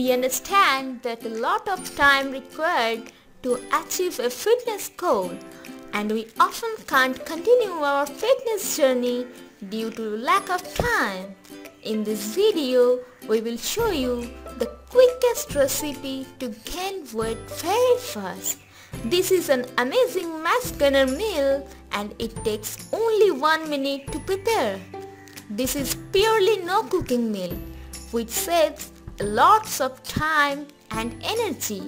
We understand that a lot of time required to achieve a fitness goal, and we often can't continue our fitness journey due to lack of time. In this video, we will show you the quickest recipe to gain weight very fast. This is an amazing mass gainer meal and it takes only 1 minute to prepare. This is purely no cooking meal, which saves lots of time and energy.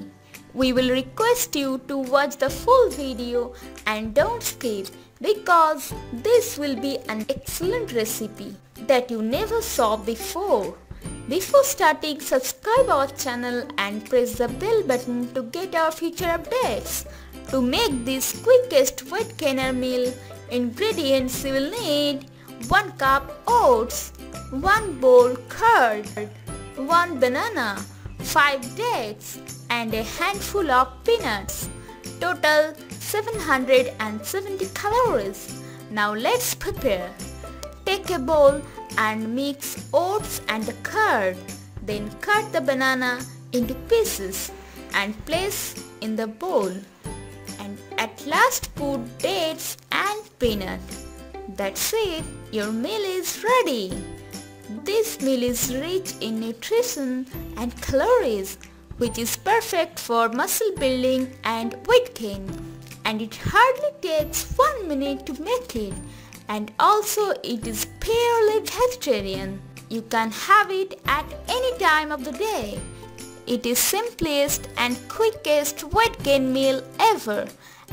We will request you to watch the full video and don't skip, because this will be an excellent recipe that you never saw before. Before starting, subscribe our channel and press the bell button to get our future updates. To make this quickest weight gainer meal, ingredients you will need: 1 cup oats, 1 bowl curd, 1 banana, 5 dates and a handful of peanuts. Total 770 calories. Now let's prepare. Take a bowl and mix oats and the curd. Then cut the banana into pieces and place in the bowl. And at last put dates and peanut. That's it, your meal is ready. This meal is rich in nutrition and calories, which is perfect for muscle building and weight gain. And it hardly takes 1 minute to make it. And also it is purely vegetarian. You can have it at any time of the day. It is simplest and quickest weight gain meal ever,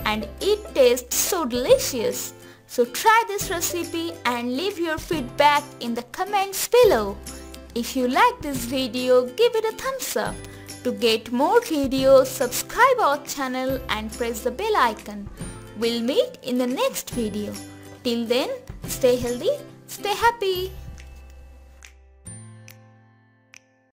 and it tastes so delicious. So try this recipe and leave your feedback in the comments below. If you like this video, give it a thumbs up. To get more videos, subscribe our channel and press the bell icon. We'll meet in the next video. Till then, stay healthy, stay happy.